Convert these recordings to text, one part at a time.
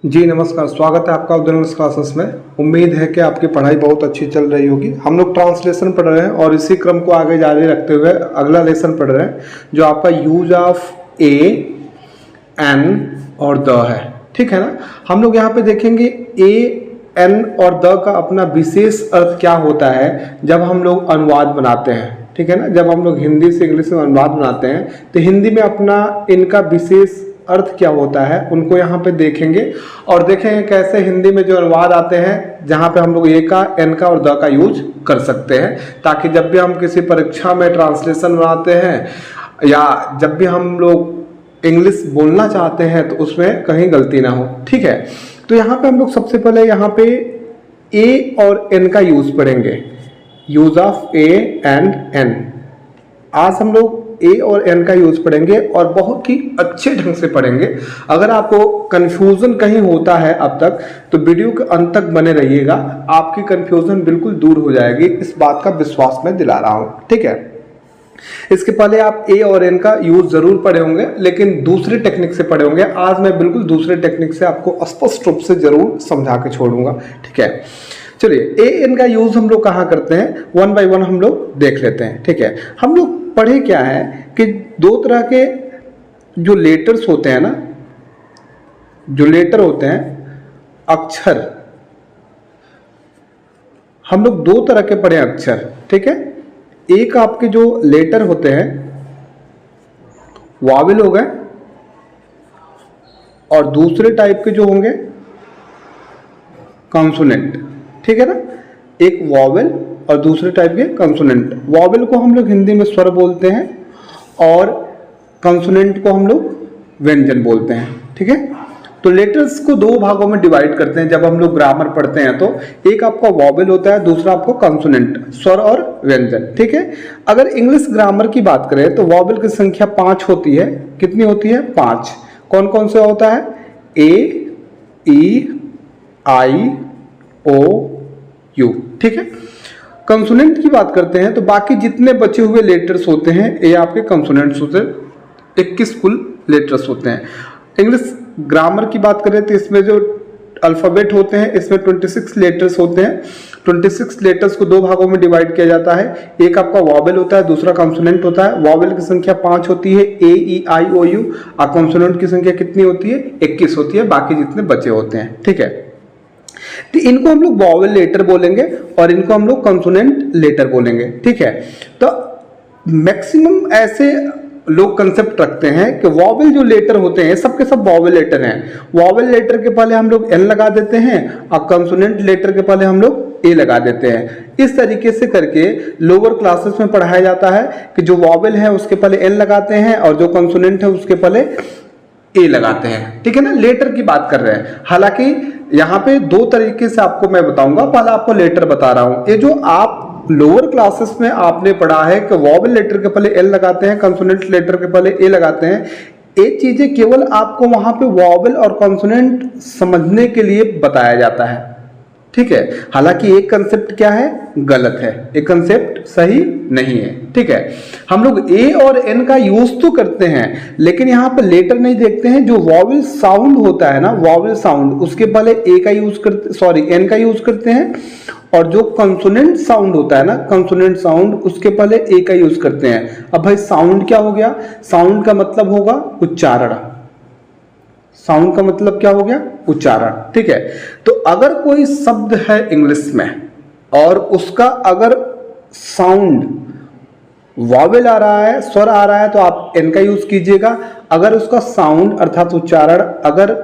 जी नमस्कार, स्वागत है आपका उदयन क्लासेस में। उम्मीद है कि आपकी पढ़ाई बहुत अच्छी चल रही होगी। हम लोग ट्रांसलेशन पढ़ रहे हैं और इसी क्रम को आगे जारी रखते हुए अगला लेसन पढ़ रहे हैं जो आपका यूज ऑफ ए, एन और द है। ठीक है ना। हम लोग यहाँ पे देखेंगे ए, एन और द का अपना विशेष अर्थ क्या होता है जब हम लोग अनुवाद बनाते हैं। ठीक है ना। जब हम लोग हिंदी से इंग्लिश में अनुवाद बनाते हैं तो हिंदी में अपना इनका विशेष अर्थ क्या होता है उनको यहाँ पे देखेंगे और देखेंगे कैसे हिंदी में जो अनुवाद आते हैं जहाँ पे हम लोग ए का, एन का और द का यूज कर सकते हैं, ताकि जब भी हम किसी परीक्षा में ट्रांसलेशन बनाते हैं या जब भी हम लोग इंग्लिश बोलना चाहते हैं तो उसमें कहीं गलती ना हो। ठीक है। तो यहाँ पे हम लोग सबसे पहले यहाँ पे ए और एन का यूज पढ़ेंगे, use of a and an. आज हम लोग ए और एन का यूज पढ़ेंगे और बहुत ही अच्छे ढंग से पढ़ेंगे। अगर आपको कंफ्यूजन कहीं होता है अब तक तो वीडियो के अंत तक बने रहिएगा, आपकी कंफ्यूजन बिल्कुल दूर हो जाएगी, इस बात का विश्वास मैं दिला रहा हूं। ठीक है। इसके पहले आप ए और एन का यूज जरूर पढ़े होंगे लेकिन दूसरे टेक्निक से पढ़े होंगे। आज मैं बिल्कुल दूसरे टेक्निक से आपको स्पष्ट रूप से जरूर समझा के छोड़ूंगा। ठीक है। चलिए, ए एन का यूज हम लोग कहाँ करते हैं, वन बाय वन हम लोग देख लेते हैं। ठीक है। हम लोग पढ़े क्या है कि दो तरह के जो लेटर्स होते हैं ना, जो लेटर होते हैं, अक्षर, हम लोग दो तरह के पढ़े अक्षर। ठीक है। एक आपके जो लेटर होते हैं वावेल हो गए और दूसरे टाइप के जो होंगे कॉन्सोनेंट। ठीक है ना। एक वावेल और दूसरे टाइप के कंसोनेंट। वावेल को हम लोग हिंदी में स्वर बोलते हैं और कंसोनेंट को हम लोग व्यंजन बोलते हैं। ठीक है। तो लेटर्स को दो भागों में डिवाइड करते हैं जब हम लोग ग्रामर पढ़ते हैं तो एक आपका वावेल होता है, दूसरा आपको कंसोनेंट, स्वर और व्यंजन। ठीक है। अगर इंग्लिश ग्रामर की बात करें तो वावेल की संख्या 5 होती है। कितनी होती है? 5। कौन कौन से होता है? ए, ई, आई, ओ, यू। ठीक है। कंसोनेंट की बात करते हैं तो बाकी जितने बचे हुए लेटर्स होते हैं ये आपके कंसोनेंट्स होते हैं। 21 कुल लेटर्स होते हैं। इंग्लिश ग्रामर की बात करें तो इसमें जो अल्फाबेट होते हैं इसमें 26 लेटर्स होते हैं। 26 लेटर्स को दो भागों में डिवाइड किया जाता है। एक आपका वावेल होता है, दूसरा कंसोनेंट होता है। वावेल की संख्या 5 होती है, ए, ई, आई, ओ, यू, और कंसोनेंट की संख्या कितनी होती है? 21 होती है, बाकी जितने बचे होते हैं। ठीक है। तो इनको हम लोग वावेल लेटर बोलेंगे और इनको हम लोग कंसोनेंट लेटर बोलेंगे। ठीक है। तो मैक्सिमम ऐसे लोग कंसेप्ट रखते हैं कि वावेल जो लेटर होते हैं सबके सब वावेल लेटर हैं। वावेल लेटर के पहले हम लोग एन लगा देते हैं और कंसोनेंट लेटर के पहले हम लोग ए लगा देते हैं। इस तरीके से करके लोअर क्लासेस में पढ़ाया जाता है कि जो वावेल है उसके पहले एन लगाते हैं और जो कंसोनेंट है उसके पहले ए लगाते हैं। ठीक है ना। लेटर की बात कर रहे हैं। हालांकि यहाँ पे दो तरीके से आपको मैं बताऊंगा, पहले आपको लेटर बता रहा हूं। ये जो आप लोअर क्लासेस में आपने पढ़ा है कि वावेल लेटर के पहले एल लगाते हैं, कंसोनेंट लेटर के पहले ए लगाते हैं, ये चीजें केवल आपको वहां पे वावेल और कंसोनेंट समझने के लिए बताया जाता है। ठीक है। हालांकि एक कंसेप्ट क्या है? गलत है, एक कंसेप्ट सही नहीं है। ठीक है। हम लोग ए और एन का यूज तो करते हैं लेकिन यहाँ पर लेटर नहीं देखते हैं। जो वावेल साउंड होता है ना, वावेल साउंड, उसके पहले ए का यूज करते, सॉरी, एन का यूज करते हैं, और जो कंसोनेंट साउंड होता है ना, कंसोनेंट साउंड, उसके पहले ए का यूज करते हैं। अब भाई साउंड क्या हो गया? साउंड का मतलब होगा उच्चारण। साउंड का मतलब क्या हो गया? उच्चारण। ठीक है। तो अगर कोई शब्द है इंग्लिश में और उसका अगर साउंड वावेल आ रहा है, स्वर आ रहा है, तो आप एन का यूज कीजिएगा। अगर उसका साउंड अर्थात उच्चारण अगर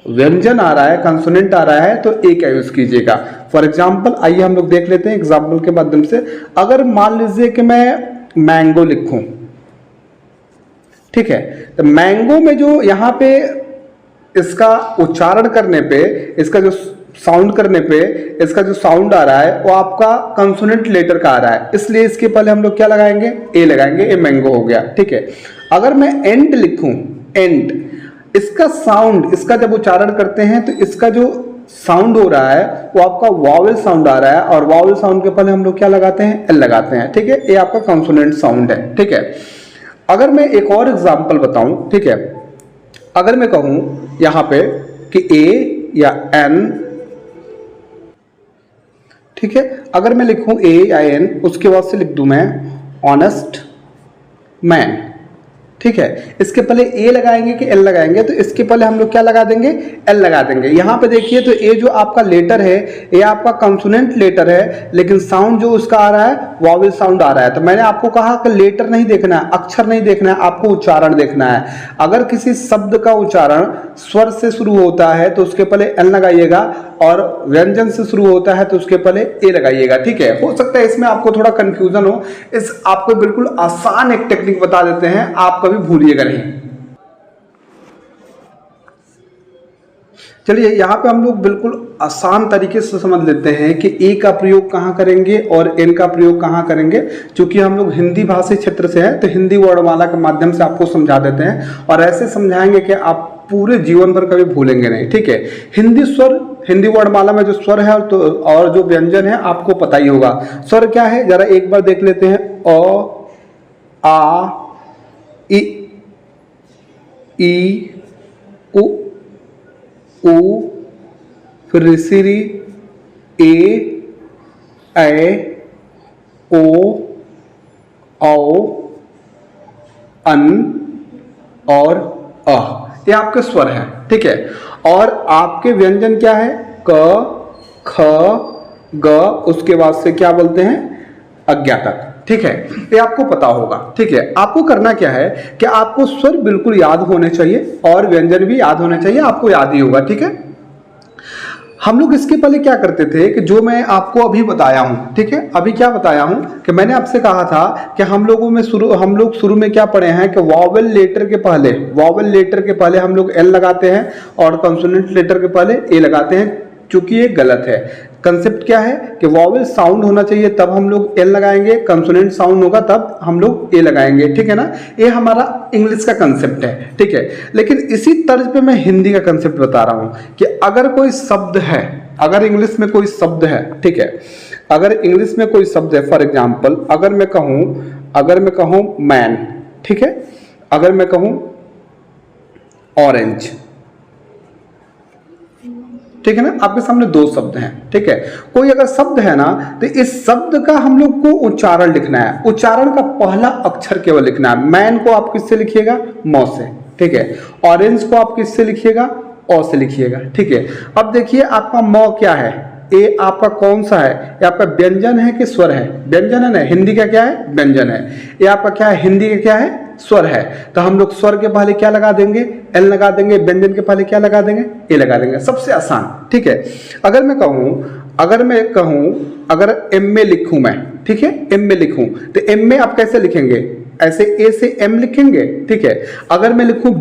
व्यंजन आ रहा है, कंसोनेंट आ रहा है, तो ए का यूज कीजिएगा। फॉर एग्जाम्पल आइए हम लोग देख लेते हैं एग्जाम्पल के माध्यम से। अगर मान लीजिए कि मैं मैंगो लिखूं, ठीक है, तो मैंगो में जो यहाँ पे इसका उच्चारण करने पे, इसका जो साउंड करने पे इसका जो साउंड आ रहा है वो आपका कंसोनेंट लेटर का आ रहा है, इसलिए इसके पहले हम लोग क्या लगाएंगे? ए लगाएंगे। ए मैंगो हो गया। ठीक है। अगर मैं एंड लिखूं, एंड, इसका साउंड, इसका जब उच्चारण करते हैं तो इसका जो साउंड हो रहा है वो आपका वावेल साउंड आ रहा है और वावेल साउंड के पहले हम लोग क्या लगाते हैं? एल लगाते हैं। ठीक है। ये आपका कंसोनेंट साउंड है। ठीक है। अगर मैं एक और एग्जांपल बताऊं, ठीक है, अगर मैं कहूं यहां पे कि कि ए या एन, ठीक है। अगर मैं लिखूं ए या एन, उसके बाद से लिख दूं मैं ऑनेस्ट मैन, ठीक है। इसके पहले ए लगाएंगे कि एल लगाएंगे, तो इसके पहले हम लोग क्या लगा देंगे, एल लगा देंगे। यहां पे देखिए तो ए जो आपका लेटर है, ये आपका कंसोनेंट लेटर है, लेकिन साउंड जो उसका आ रहा है वॉवेल साउंड आ रहा है। तो मैंने आपको कहा कि लेटर नहीं देखना है, अक्षर नहीं देखना है, आपको उच्चारण देखना है। अगर किसी शब्द का उच्चारण स्वर से शुरू होता है तो उसके पहले एल लगाइएगा, और व्यंजन से शुरू होता है तो उसके पहले ए लगाइएगा, ठीक है। हो सकता है इसमें आपको थोड़ा कंफ्यूजन हो, इस आपको बिल्कुल आसान एक टेक्निक बता देते हैं, आप कभी भूलिएगा नहीं। चलिए यहां पे हम लोग बिल्कुल आसान तरीके से समझ लेते हैं कि ए का प्रयोग कहां करेंगे और एन का प्रयोग कहां करेंगे। क्योंकि हम लोग हिंदी भाषी क्षेत्र से हैं तो हिंदी वर्णमाला के माध्यम से आपको समझा देते हैं, और ऐसे समझाएंगे कि आप पूरे जीवन भर कभी भूलेंगे नहीं, ठीक है। हिंदी स्वर, हिंदी वर्णमाला में जो स्वर है और जो व्यंजन है आपको पता ही होगा। स्वर क्या है जरा एक बार देख लेते हैं। अ, आ, इ, ई, उ, फिर ऋषि, ए, ओ, औ, अन और अ, ये आपके स्वर हैं, ठीक है। और आपके व्यंजन क्या है, क, ख, ग, उसके बाद से क्या बोलते हैं, अज्ञातक, ठीक है। ये आपको पता होगा, ठीक है। आपको करना क्या है कि आपको स्वर बिल्कुल याद होने चाहिए और व्यंजन भी याद होने चाहिए, आपको याद ही होगा, ठीक है। हम लोग इसके पहले क्या करते थे कि जो मैं आपको अभी बताया हूं, ठीक है, अभी क्या बताया हूं कि मैंने आपसे कहा था कि हम लोग शुरू में क्या पढ़े हैं कि वॉवेल लेटर के पहले हम लोग एल लगाते हैं और कंसोनेंट लेटर के पहले ए लगाते हैं, चूंकि ये गलत है। कंसेप्ट क्या है कि वॉवेल साउंड होना चाहिए तब हम लोग एल लगाएंगे, कंसोनेंट साउंड होगा तब हम लोग ए लगाएंगे, ठीक है ना। ये हमारा इंग्लिश का कंसेप्ट है, ठीक है। लेकिन इसी तर्ज पे मैं हिंदी का कंसेप्ट बता रहा हूं कि अगर कोई शब्द है, अगर इंग्लिश में कोई शब्द है, ठीक है, अगर इंग्लिश में कोई शब्द है, फॉर एग्जाम्पल अगर मैं कहूं मैन, ठीक है, अगर मैं कहूं ऑरेंज, ठीक है ना, आपके सामने दो शब्द हैं, ठीक है। कोई अगर शब्द है ना तो इस शब्द का हम लोग को उच्चारण लिखना है, उच्चारण का पहला अक्षर केवल लिखना है। मैन को आप किससे लिखिएगा, मौ से, ठीक है। ऑरेंज को आप किससे लिखिएगा, ओ से लिखिएगा, ठीक है। अब देखिए आपका मौ क्या है, ये आपका कौन सा है, ये आपका व्यंजन है कि स्वर है, व्यंजन है ना, हिंदी का क्या है, व्यंजन है। ये आपका क्या है, हिंदी का क्या है, स्वर है। तो हम लोग स्वर के पहले क्या लगा देंगे, एल लगा देंगे, व्यंजन के पहले क्या लगा देंगे, ए लगा देंगे, सबसे आसान, ठीक है। अगर मैं कहूं अगर एम में लिखूं मैं, ठीक है, एम में लिखूं तो एम में आप कैसे लिखेंगे, ऐसे ए से एम लिखेंगे, ठीक है। अगर मैं लिखूं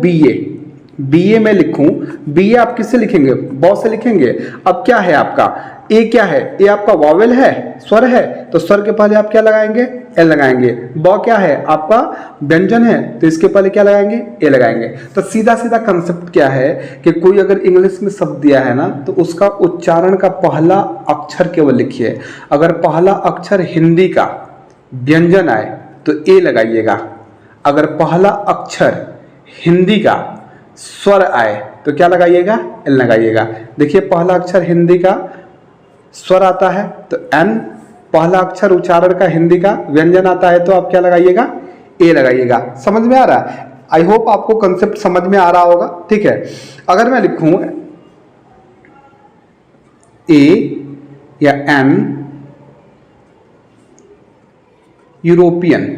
बीए में लिखूं, बीए आप किससे लिखेंगे, बॉ से लिखेंगे। अब क्या है आपका ए, क्या है, ए आपका वॉवेल है, स्वर है, तो स्वर के पहले आप क्या लगाएंगे, एल लगाएंगे। बॉ क्या है, आपका व्यंजन है, तो इसके पहले क्या लगाएंगे, ए लगाएंगे। तो सीधा सीधा कंसेप्ट क्या है कि कोई अगर इंग्लिश में शब्द दिया है ना तो उसका उच्चारण का पहला अक्षर केवल लिखिए। अगर पहला अक्षर हिंदी का व्यंजन आए तो ए लगाइएगा, अगर पहला अक्षर हिंदी का स्वर आए तो क्या लगाइएगा, एल लगाइएगा। देखिए पहला अक्षर हिंदी का स्वर आता है तो एन, पहला अक्षर उच्चारण का हिंदी का व्यंजन आता है तो आप क्या लगाइएगा, ए लगाइएगा। समझ में आ रहा है, आई होप आपको कंसेप्ट समझ में आ रहा होगा, ठीक है। अगर मैं लिखूं ए या एन, यूरोपियन,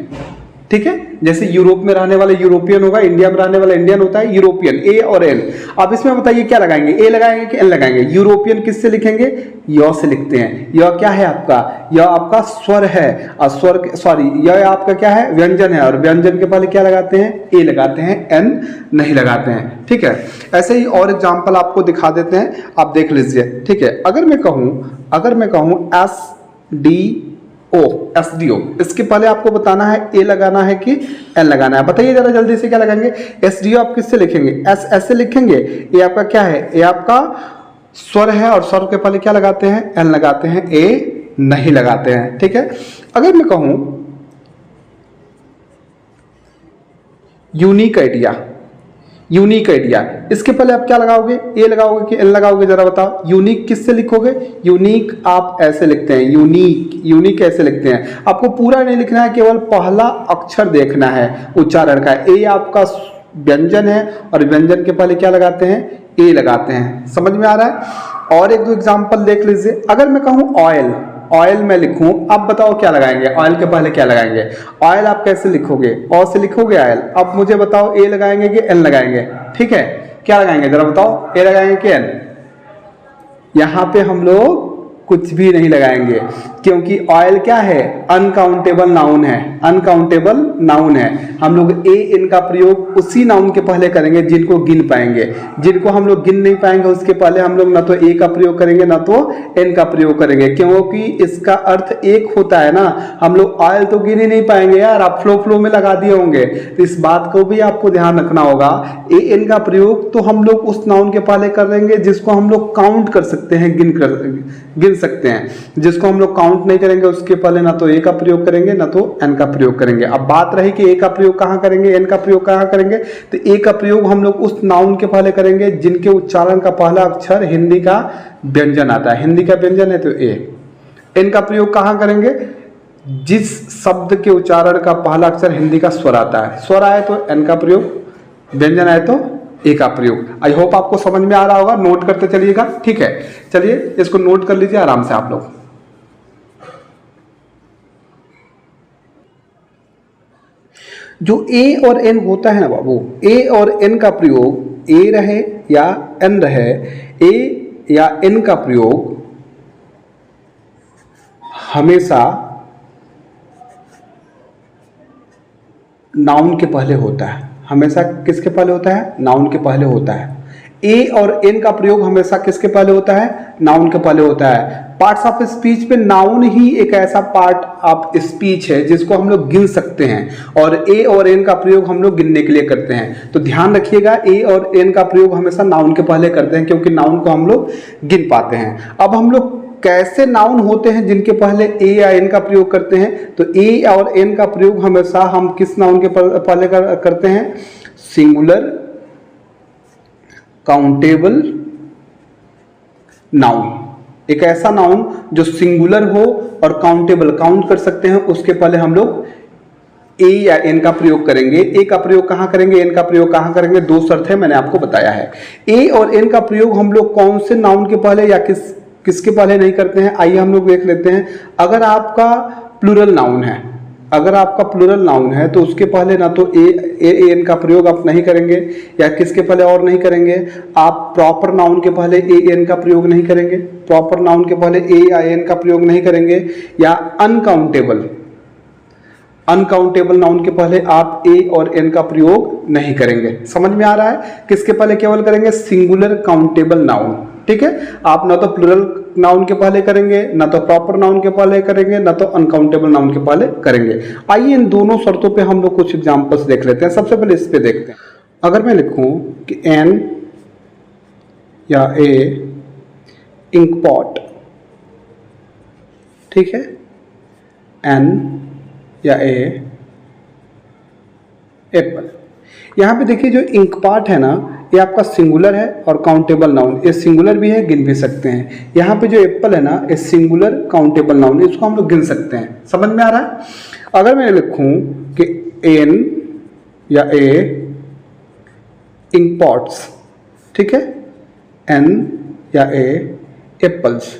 ठीक है, जैसे यूरोप में रहने वाले यूरोपियन होगा, इंडिया में रहने वाला इंडियन होता है, यूरोपियन, ए और एन। आप इसमें बताइए क्या लगाएंगे, ए लगाएंगे कि एन लगाएंगे। यूरोपियन किससे लिखेंगे, य से लिखते हैं। य क्या है आपका, य आपका स्वर है, और स्वर सॉरी य आपका क्या है, व्यंजन है, और व्यंजन के पहले क्या लगाते हैं, ए लगाते हैं, एन नहीं लगाते हैं, ठीक है। ऐसे ही और एग्जाम्पल आपको दिखा देते हैं, आप देख लीजिए, ठीक है। अगर मैं कहूं एसडीओ, इसके पहले आपको बताना है ए लगाना है कि एन लगाना है, बताइए जरा जल्दी से क्या लगाएंगे। एसडीओ आप किससे लिखेंगे, एस ऐसे लिखेंगे। ये आपका क्या है, ये आपका स्वर है, और स्वर के पहले क्या लगाते हैं, एन लगाते हैं, ए नहीं लगाते हैं, ठीक है। अगर मैं कहूं यूनिक आइडिया, यूनिक आइडिया, इसके पहले आप क्या लगाओगे, ए लगाओगे कि एन लगाओगे, जरा बताओ। यूनिक किससे लिखोगे, यूनिक आप ऐसे लिखते हैं, यूनिक, यूनिक ऐसे लिखते हैं। आपको पूरा नहीं लिखना है, केवल पहला अक्षर देखना है उच्चारण का। ए आपका व्यंजन है और व्यंजन के पहले क्या लगाते हैं, ए लगाते हैं। समझ में आ रहा है। और एक दो एग्जाम्पल देख लीजिए। अगर मैं कहूँ ऑयल, ऑयल में लिखूं, अब बताओ क्या लगाएंगे, ऑयल के पहले क्या लगाएंगे। ऑयल आप कैसे लिखोगे, ओ से लिखोगे ऑयल। अब मुझे बताओ ए लगाएंगे कि एन लगाएंगे, ठीक है, क्या लगाएंगे जरा बताओ, ए लगाएंगे कि एन। यहां पे हम लोग कुछ भी नहीं लगाएंगे, क्योंकि ऑयल क्या है, अनकाउंटेबल नाउन है, अनकाउंटेबल नाउन है। हम लोग ए इन का प्रयोग उसी नाउन के पहले करेंगे जिनको गिन पाएंगे, जिनको हम लोग गिन नहीं पाएंगे उसके पहले हम लोग ना तो ए का प्रयोग करेंगे ना तो एन का प्रयोग करेंगे, क्योंकि इसका अर्थ एक होता है ना। हम लोग ऑयल तो गिन ही नहीं पाएंगे यार, आप फ्लो फ्लो में लगा दिए होंगे, तो इस बात को भी आपको ध्यान रखना होगा। ए एन का प्रयोग तो हम लोग उस नाउन के पहले करेंगे जिसको हम लोग काउंट कर सकते हैं, गिन सकते हैं। जिसको हम लोग काउंट नहीं करेंगे उसके पहले ना तो ए का प्रयोग करेंगे ना तो एन का प्रयोग करेंगे। अब बात रही कि ए का प्रयोग कहां करेंगे, एन का प्रयोग कहां करेंगे, तो ए का प्रयोग हम लोग उस नाउन के पहले करेंगे जिनके उच्चारण का पहला अक्षर हिंदी का व्यंजन आता है, हिंदी का व्यंजन है तो ए। एन का प्रयोग कहां करेंगे, जिस शब्द के उच्चारण का पहला अक्षर हिंदी का स्वर आता है, स्वर आए तो एन का प्रयोग, व्यंजन आए तो ए का प्रयोग। आई होप आपको समझ में आ रहा होगा, नोट करते चलिएगा, ठीक है। चलिए इसको नोट कर लीजिए आराम से आप लोग। जो ए और एन होता है ना बाबू, ए और एन का प्रयोग, ए रहे या एन रहे, ए या एन का प्रयोग हमेशा नाउन के पहले होता है। हमेशा किसके पहले होता है, नाउन के पहले होता है। ए और एन का प्रयोग हमेशा किसके पहले होता है, नाउन के पहले होता है। पार्ट्स ऑफ स्पीच में नाउन ही एक ऐसा पार्ट ऑफ स्पीच है जिसको हम लोग गिन सकते हैं, और ए और एन का प्रयोग हम लोग गिनने के लिए करते हैं। तो ध्यान रखिएगा, ए और एन का प्रयोग हमेशा नाउन के पहले करते हैं, क्योंकि नाउन को हम लोग गिन पाते हैं। अब हम लोग कैसे नाउन होते हैं जिनके पहले ए या एन का प्रयोग करते हैं, तो ए और एन का प्रयोग हमेशा हम किस नाउन के पहले करते हैं, सिंगुलर काउंटेबल नाउन। एक ऐसा नाउन जो सिंगुलर हो और काउंटेबल, काउंट कर सकते हैं, उसके पहले हम लोग ए या एन का प्रयोग करेंगे। ए का प्रयोग कहां करेंगे, एन का प्रयोग कहां करेंगे, दो शर्त है, मैंने आपको बताया है। ए और एन का प्रयोग हम लोग कौन से नाउन के पहले या किसके पहले नहीं करते हैं, आइए हम लोग देख लेते हैं। अगर आपका प्लूरल नाउन है, अगर आपका प्लूरल नाउन है तो उसके पहले ना तो ए एन का प्रयोग आप नहीं करेंगे, या किसके पहले और नहीं करेंगे, आप प्रॉपर नाउन के पहले ए एन का प्रयोग नहीं करेंगे, प्रॉपर नाउन के पहले ए या एन का प्रयोग नहीं करेंगे, या अनकाउंटेबल नाउन के पहले आप ए और एन का प्रयोग नहीं करेंगे। समझ में आ रहा है, किसके पहले केवल करेंगे, सिंगुलर काउंटेबल नाउन, ठीक है। आप ना तो प्लूरल नाउन के पहले करेंगे, ना तो प्रॉपर नाउन के पहले करेंगे, ना तो अनकाउंटेबल नाउन के पहले करेंगे। आइए इन दोनों शर्तों पे हम लोग कुछ एग्जांपल्स देख लेते हैं। सबसे पहले इस पे देखते हैं। अगर मैं लिखूं कि एन या ए इंक पॉट, ठीक है, एन या ए एप्पल। यहां पे देखिए जो इंक पॉट है ना, ये आपका सिंगुलर है और काउंटेबल नाउन, ये सिंगुलर भी है, गिन भी सकते हैं। यहाँ पे जो एप्पल है ना, ये सिंगुलर काउंटेबल नाउन, इसको हम लोग गिन सकते हैं। समझ में आ रहा है। अगर मैं लिखूं कि एन या ए इंक पॉट्स, ठीक है, एन या ए एप्पल्स,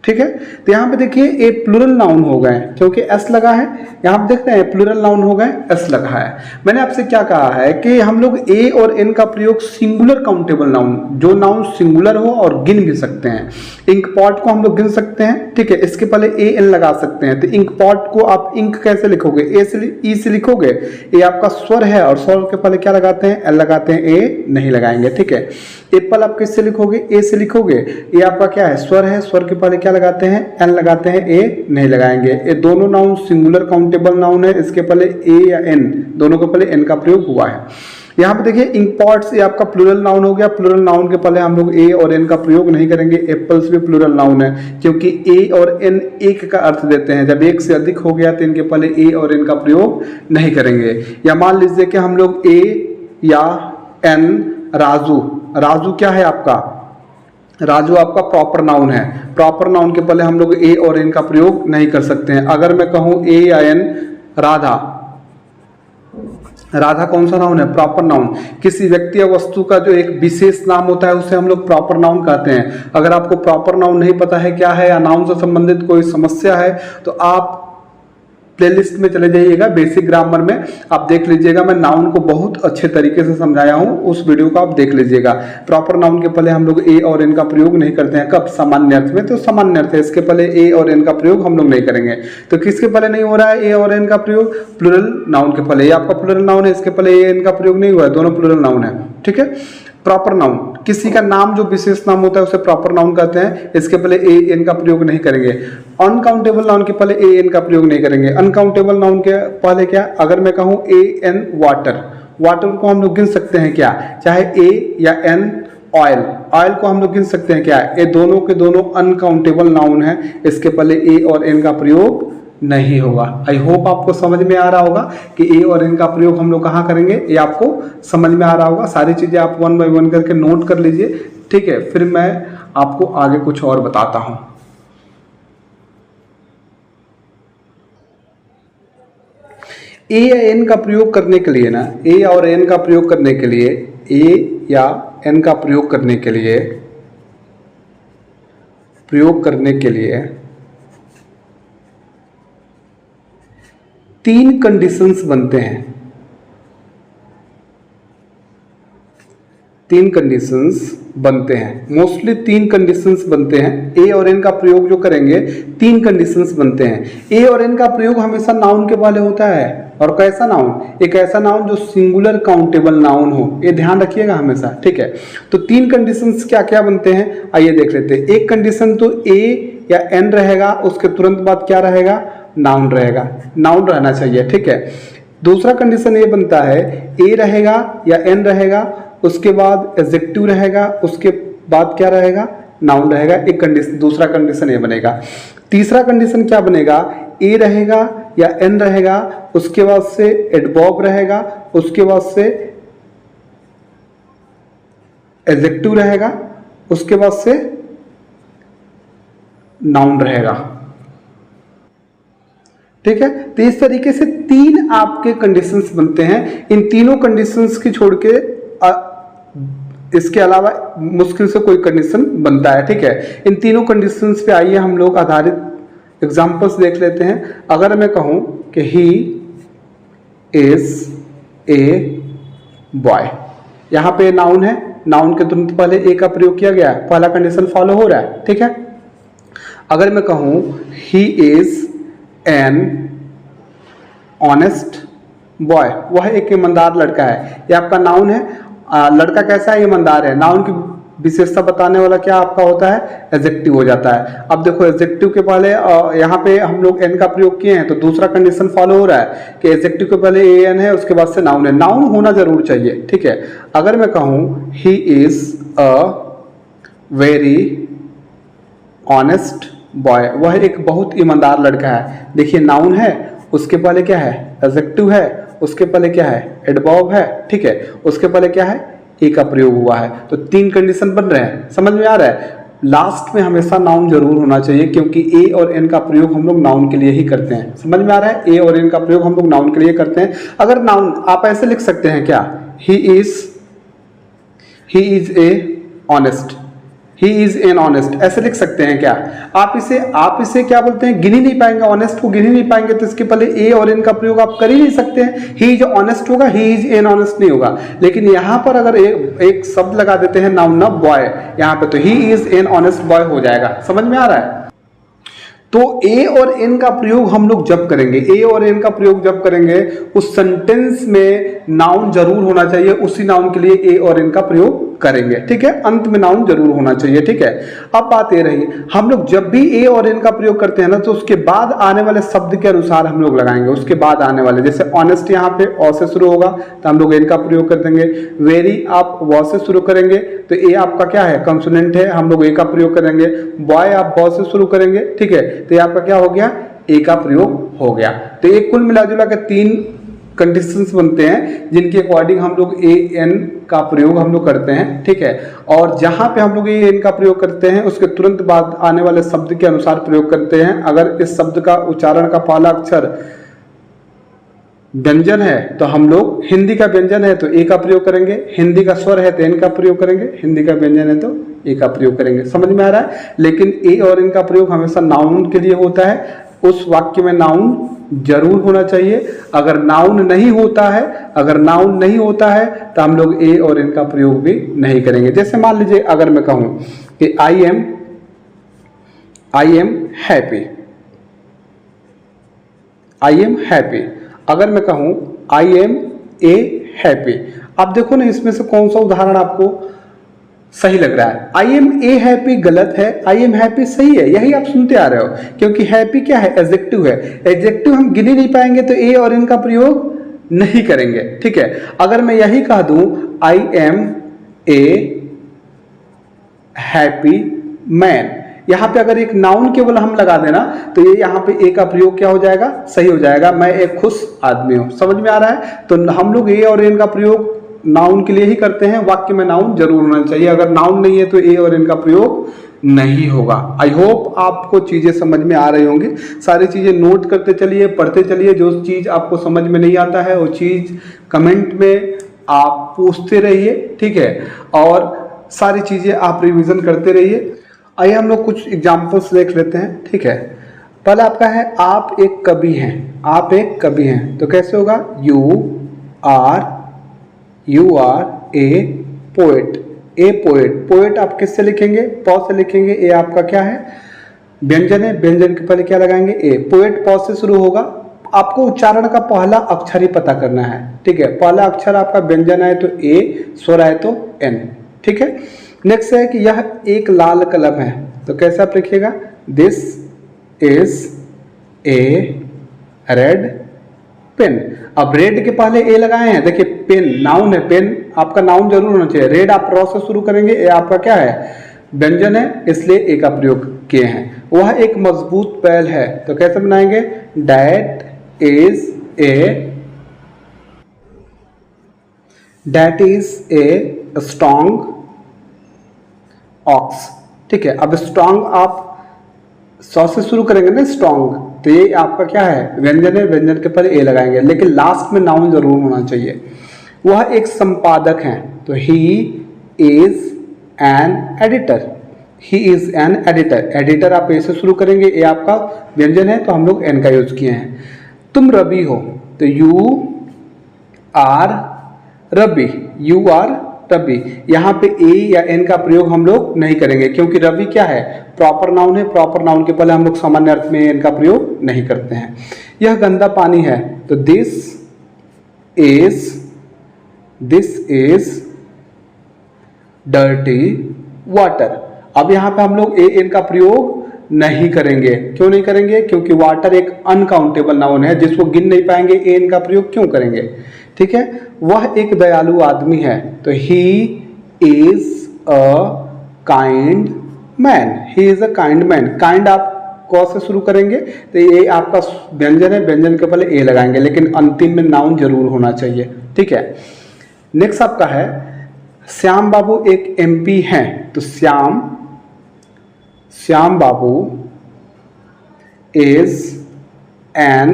ठीक है, तो यहाँ पे देखिए ए प्लूरल नाउन हो गए क्योंकि एस लगा है। यहाँ पे देखते हैं प्लूरल नाउन हो गए, एस लगा है। मैंने आपसे क्या कहा है कि हम लोग ए और एन का प्रयोग सिंगुलर काउंटेबल नाउन, जो नाउन सिंगुलर हो और गिन भी सकते हैं। इंक पॉट को हम लोग गिन सकते हैं, ठीक है, इसके पहले ए एन लगा सकते हैं। तो इंक पॉट को आप इंक कैसे लिखोगे, ए से ई से लिखोगे। ए आपका स्वर है और स्वर के पहले क्या लगाते हैं, एल लगाते हैं, ए नहीं लगाएंगे, ठीक है। एप्पल आप किससे लिखोगे, ए से लिखोगे। ए आपका क्या है, स्वर है, स्वर के पहले क्या लगाते हैं, एन लगाते हैं, ए नहीं लगाएंगे। ये दोनों नाउन सिंगुलर काउंटेबल नाउन है, इसके पहले ए या एन, दोनों के पहले एन का प्रयोग हुआ है। यहाँ पे देखिए इंक पॉट्स, ये आपका प्लूरल नाउन हो गया। प्लूरल नाउन के पहले हम लोग ए और एन का प्रयोग नहीं करेंगे। एप्पल्स भी प्लूरल नाउन है क्योंकि ए और एन एक का अर्थ देते हैं। जब एक से अधिक हो गया तो इनके पहले ए और एन का प्रयोग नहीं करेंगे। या मान लीजिए कि हम लोग ए या एन राजू। राजू क्या है आपका? राजू आपका प्रॉपर नाउन है। प्रॉपर नाउन के पहले हम लोग ए और एन का प्रयोग नहीं कर सकते हैं। अगर मैं कहूं ए या एन राधा, राधा कौन सा नाउन है? Proper noun. किसी व्यक्ति या वस्तु का जो एक विशेष नाम होता है उसे हम लोग प्रॉपर नाउन कहते हैं। अगर आपको प्रॉपर नाउन नहीं पता है क्या है या नाउन से संबंधित कोई समस्या है तो आप प्लेलिस्ट में चले जाइएगा, बेसिक ग्रामर में आप देख लीजिएगा। मैं नाउन को बहुत अच्छे तरीके से समझाया हूं, उस वीडियो को आप देख लीजिएगा। प्रॉपर नाउन के पहले हम लोग ए और एन का प्रयोग नहीं करते हैं। कब? सामान्य अर्थ में। तो सामान्य अर्थ है, इसके पहले ए और एन का प्रयोग हम लोग नहीं करेंगे। तो किसके पहले नहीं हो रहा है ए और एन का प्रयोग? प्लूरल नाउन के पहले। ये आपका प्लूरल नाउन है, इसके पहले ए एन का प्रयोग नहीं हुआ है, दोनों प्लूरल नाउन है। ठीक है। प्रॉपर नाउन, किसी का नाम जो विशेष नाम होता है उसे प्रॉपर नाउन कहते हैं, इसके पहले ए एन का प्रयोग नहीं करेंगे। अनकाउंटेबल नाउन के पहले ए एन का प्रयोग नहीं करेंगे। अनकाउंटेबल नाउन के पहले क्या? अगर मैं कहूं ए एन वाटर, वाटर को हम लोग गिन सकते हैं क्या? चाहे ए या एन ऑयल, ऑयल को हम लोग गिन सकते हैं क्या? ये दोनों के दोनों अनकाउंटेबल नाउन है, इसके पहले ए और एन का प्रयोग नहीं होगा। आई होप आपको समझ में आ रहा होगा कि ए और एन का प्रयोग हम लोग कहाँ करेंगे, ये आपको समझ में आ रहा होगा। सारी चीजें आप 1 बाय 1 करके नोट कर लीजिए। ठीक है, फिर मैं आपको आगे कुछ और बताता हूं। ए या एन का प्रयोग करने के लिए ना, ए और एन का प्रयोग करने के लिए, ए या एन का प्रयोग करने के लिए 3 कंडीशंस बनते हैं। 3 कंडीशंस बनते हैं, मोस्टली 3 कंडीशंस बनते हैं। ए और एन का प्रयोग जो करेंगे 3 कंडीशंस बनते हैं। ए और एन का प्रयोग हमेशा नाउन के पहले होता है, और कैसा नाउन? एक ऐसा नाउन जो सिंगुलर काउंटेबल नाउन हो, ये ध्यान रखिएगा हमेशा। ठीक है, तो 3 कंडीशंस क्या क्या बनते हैं आइए देख लेते हैं। एक कंडीशन तो ए या एन रहेगा, उसके तुरंत बाद क्या रहेगा? नाउन रहेगा, नाउन रहना चाहिए। ठीक है। दूसरा कंडीशन ये बनता है ए रहेगा या एन रहेगा, उसके बाद एडजेक्टिव रहेगा, उसके बाद क्या रहेगा? नाउन रहेगा। एक कंडीशन, दूसरा कंडीशन ये बनेगा। तीसरा कंडीशन क्या बनेगा? ए रहेगा या एन रहेगा, उसके बाद से एडवर्ब रहेगा, उसके बाद से एडजेक्टिव रहेगा, उसके बाद से नाउन रहेगा। ठीक है, तो इस तरीके से 3 आपके कंडीशंस बनते हैं। इन तीनों कंडीशंस की छोड़ के इसके अलावा मुश्किल से कोई कंडीशन बनता है। ठीक है, इन तीनों कंडीशंस पे आइए हम लोग आधारित एग्जांपल्स देख लेते हैं। अगर मैं कहूं कि ही इज ए बॉय, यहां पे नाउन है, नाउन के तुरंत पहले ए का प्रयोग किया गया है, पहला कंडीशन फॉलो हो रहा है। ठीक है। अगर मैं कहूं he is an honest boy, वह एक ईमानदार लड़का है, यह आपका नाउन है। लड़का कैसा है? ईमानदार है। नाउन की विशेषता बताने वाला क्या आपका होता है? एडजेक्टिव हो जाता है। अब देखो एडजेक्टिव के पहले यहाँ पे हम लोग एन का प्रयोग किए हैं, तो दूसरा कंडीशन फॉलो हो रहा है कि एडजेक्टिव के पहले ए एन है, उसके बाद से नाउन है। नाउन होना जरूर चाहिए। ठीक है। अगर मैं कहूं he is a very honest boy, वह एक बहुत ईमानदार लड़का है। देखिए नाउन है, उसके पहले क्या है? एडजेक्टिव है, उसके पहले क्या है? एडवर्ब है। ठीक है, उसके पहले क्या है? ए का प्रयोग हुआ है। तो 3 कंडीशन बन रहे हैं, समझ में आ रहा है? लास्ट में हमेशा नाउन जरूर होना चाहिए, क्योंकि ए और एन का प्रयोग हम लोग नाउन के लिए ही करते हैं। समझ में आ रहा है? ए और एन का प्रयोग हम लोग नाउन के लिए करते हैं। अगर नाउन आप ऐसे लिख सकते हैं क्या? He is a honest, he is an honest, ऐसे लिख सकते हैं क्या? आप इसे क्या बोलते हैं? गिन ही नहीं पाएंगे, ऑनेस्ट को गिन ही नहीं पाएंगे, तो इसके पहले ए और एन का प्रयोग आप कर ही नहीं सकते हैं। ही इज ऑनेस्ट होगा, ही इज एन ऑनेस्ट नहीं होगा। लेकिन यहां पर अगर एक शब्द लगा देते हैं नाउन ना बॉय, यहां पे तो he is an honest boy हो जाएगा। समझ में आ रहा है? तो ए और एन का प्रयोग हम लोग जब करेंगे, ए और एन का प्रयोग जब करेंगे, उस सेंटेंस में नाउन जरूर होना चाहिए, उसी नाउन के लिए ए और एन का प्रयोग करेंगे। ठीक है, अंत में नाउन जरूर होना चाहिए। ठीक है। अब बात ये रही, हम लोग जब भी ए और एन का प्रयोग करते हैं ना, तो उसके बाद आने वाले शब्द के अनुसार हम लोग लगाएंगे। उसके बाद आने वाले, जैसे ऑनेस्ट यहाँ पे ऑ से शुरू होगा तो हम लोग एन का प्रयोग कर देंगे। वेरी आप व से शुरू करेंगे तो ए आपका क्या है? कंसोनेंट है, हम लोग ए का प्रयोग करेंगे। बॉय आप ब से शुरू करेंगे। ठीक है, तो ये आपका क्या हो गया? ए का प्रयोग हो गया। तो एक कुल मिला जुला के 3 कंडीशंस बनते हैं जिनके अकॉर्डिंग हम लोग ए एन का प्रयोग हम लोग करते हैं, ठीक है। और जहां पे हम लोग ए एन का प्रयोग करते हैं उसके तुरंत बाद आने वाले शब्द के अनुसार प्रयोग करते हैं। अगर इस शब्द का उच्चारण का पहला अक्षर व्यंजन है तो हम लोग, हिंदी का व्यंजन है तो ए का प्रयोग करेंगे, हिंदी का स्वर है तो एन का प्रयोग करेंगे, हिंदी का व्यंजन है तो ए का प्रयोग करेंगे। समझ में आ रहा है। लेकिन ए और एन का प्रयोग हमेशा नाउन के लिए होता है। उस वाक्य में नाउन जरूर होना चाहिए। अगर नाउन नहीं होता है, अगर नाउन नहीं होता है तो हम लोग ए और एन का प्रयोग भी नहीं करेंगे। जैसे मान लीजिए अगर मैं कहूं कि I am happy, I am happy. अगर मैं कहूं आई एम ए हैप्पी, अब देखो ना इसमें से कौन सा उदाहरण आपको सही लग रहा है। आई एम ए हैप्पी गलत है, आई एम हैप्पी सही है। यही आप सुनते आ रहे हो, क्योंकि हैप्पी क्या है, एडजेक्टिव है। एडजेक्टिव हम गिन ही नहीं पाएंगे तो ए और इन का प्रयोग नहीं करेंगे, ठीक है। अगर मैं यही कह दूं I am a happy man, यहां पे अगर एक नाउन केवल हम लगा देना तो ये यहाँ पे ए का प्रयोग क्या हो जाएगा, सही हो जाएगा। मैं एक खुश आदमी हूं। समझ में आ रहा है। तो हम लोग ए और एन का प्रयोग नाउन के लिए ही करते हैं। वाक्य में नाउन जरूर होना चाहिए। अगर नाउन नहीं है तो ए और एन का प्रयोग नहीं होगा। आई होप आपको चीजें समझ में आ रही होंगी। सारी चीजें नोट करते चलिए, पढ़ते चलिए। जो चीज आपको समझ में नहीं आता है वो चीज कमेंट में आप पूछते रहिए, ठीक है। और सारी चीजें आप रिवीजन करते रहिए। आइए हम लोग कुछ एग्जाम्पल्स देख लेते हैं, ठीक है। पहला आपका है आप एक कवि हैं, आप एक कवि हैं। तो कैसे होगा, you are a poet, a poet. Poet आप किससे लिखेंगे, पॉ से लिखेंगे। ए आपका क्या है, व्यंजन है, व्यंजन के पहले क्या लगाएंगे, ए। पोएट पॉ से शुरू होगा। आपको उच्चारण का पहला अक्षर ही पता करना है, ठीक है। पहला अक्षर आपका व्यंजन है तो ए, स्वर है तो एन, ठीक है। नेक्स्ट है कि यह एक लाल कलम है। तो कैसे आप लिखिएगा, this is a red pen. अब रेड के पहले ए लगाए हैं, देखिए पेन नाउन है, पेन आपका नाउन जरूर होना चाहिए। रेड आप रॉ से शुरू करेंगे, ए आपका क्या है, व्यंजन है, इसलिए ए का प्रयोग किए हैं। वह एक मजबूत बैल है। तो कैसे बनाएंगे, that is a strong ox, ठीक है। अब स्ट्रॉन्ग आप सौ से शुरू करेंगे ना, स्ट्रॉन्ग, तो ये आपका क्या है, व्यंजन है, व्यंजन के पहले ए लगाएंगे, लेकिन लास्ट में नाउन जरूर होना चाहिए। वह एक संपादक है। तो he is an editor, he is an editor. Editor आप ए से शुरू करेंगे, ए आपका व्यंजन है तो हम लोग एन का यूज किए हैं। तुम रवि हो। तो you are Ravi, you are Ravi. यहाँ पे ए या एन का प्रयोग हम लोग नहीं करेंगे, क्योंकि रवि क्या है, प्रॉपर नाउन है। प्रॉपर नाउन के पहले हम लोग सामान्य अर्थ में एन का प्रयोग नहीं करते हैं। यह गंदा पानी है। तो दिस इज डर्टी वाटर। अब यहाँ पे हम लोग ए एन का प्रयोग नहीं करेंगे। क्यों नहीं करेंगे, क्योंकि वाटर एक अनकाउंटेबल नाउन है, जिसको गिन नहीं पाएंगे, ए एन का प्रयोग क्यों करेंगे, ठीक है। वह एक दयालु आदमी है। तो he is a kind man, he is a kind man. Kind आप क से शुरू करेंगे तो ये आपका व्यंजन है, व्यंजन के पहले ए लगाएंगे, लेकिन अंतिम में नाउन जरूर होना चाहिए, ठीक है। नेक्स्ट आपका है श्याम बाबू एक एमपी हैं। तो Shyam Babu is an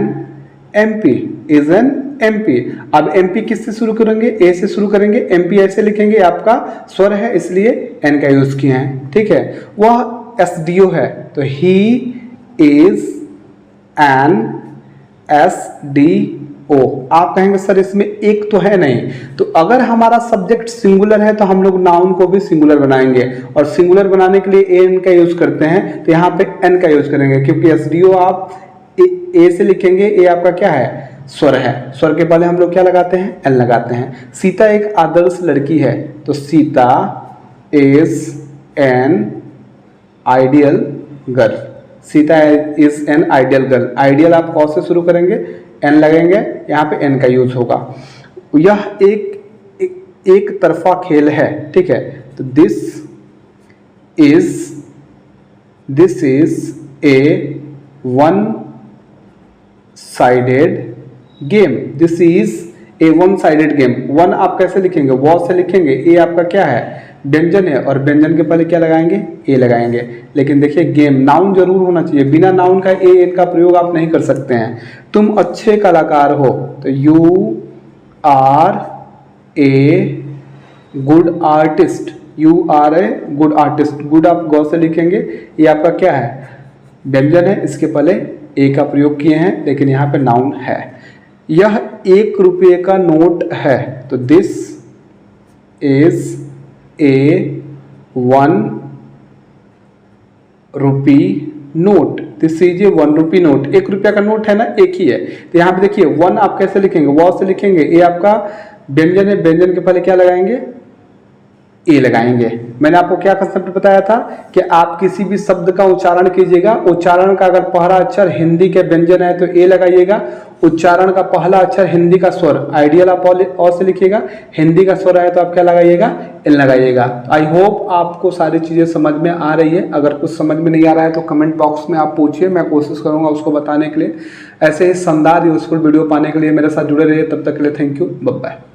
MP, is an MP. अब एमपी किससे शुरू करेंगे, ए से शुरू करेंगे। एमपी ऐसे लिखेंगे, आपका स्वर है इसलिए एन का यूज किए हैं, ठीक है। वह एसडीओ है। तो ही इज एन एसडीओ। आप कहेंगे सर इसमें एक तो है नहीं। तो अगर हमारा सब्जेक्ट सिंगुलर है तो हम लोग नाउन को भी सिंगुलर बनाएंगे, और सिंगुलर बनाने के लिए एन का यूज करते हैं। तो यहाँ पे एन का यूज करेंगे, क्योंकि एसडीओ आप ए से लिखेंगे, ए आपका क्या है, स्वर है। स्वर के पहले हम लोग क्या लगाते हैं, एन लगाते हैं। सीता एक आदर्श लड़की है। तो Sita is an ideal girl, Sita is an ideal girl. Ideal आप कौ से शुरू करेंगे, एन लगेंगे, यहाँ पे एन का यूज होगा। यह एक तरफा खेल है, ठीक है। तो this is A one sided game, this is A one sided game. One आप कैसे लिखेंगे, वॉ से लिखेंगे, ए आपका क्या है, व्यंजन है, और व्यंजन के पहले क्या लगाएंगे, ए लगाएंगे। लेकिन देखिए गेम नाउन जरूर होना चाहिए, बिना नाउन का ए एन का प्रयोग आप नहीं कर सकते हैं। तुम अच्छे कलाकार हो, तो you are a good artist, you are a good artist. Good आप गौ से लिखेंगे, ये आपका क्या है, व्यंजन है, इसके पहले ए का प्रयोग किए हैं, लेकिन यहाँ पे नाउन है। यह 1 रुपये का नोट है, तो this is A 1 rupee note, this is A 1 rupee note. 1 रुपया का नोट है ना, एक ही है। तो यहाँ पे देखिए वन आप कैसे लिखेंगे, वॉ से लिखेंगे, ए आपका व्यंजन है, व्यंजन के पहले क्या लगाएंगे, ए लगाएंगे। मैंने आपको क्या कंसेप्ट बताया था कि आप किसी भी शब्द का उच्चारण कीजिएगा, उच्चारण का अगर पहला अक्षर हिंदी के व्यंजन है तो ए लगाइएगा, उच्चारण का पहला अक्षर हिंदी का स्वर आइडियल आप और से लिखिएगा, हिंदी का स्वर आए तो आप क्या लगाइएगा, एल लगाइएगा। आई होप आपको सारी चीज़ें समझ में आ रही है। अगर कुछ समझ में नहीं आ रहा है तो कमेंट बॉक्स में आप पूछिए, मैं कोशिश करूंगा उसको बताने के लिए। ऐसे ही शानदार यूजफुल वीडियो पाने के लिए मेरे साथ जुड़े रहिए। तब तक के लिए थैंक यू, बाय बाय।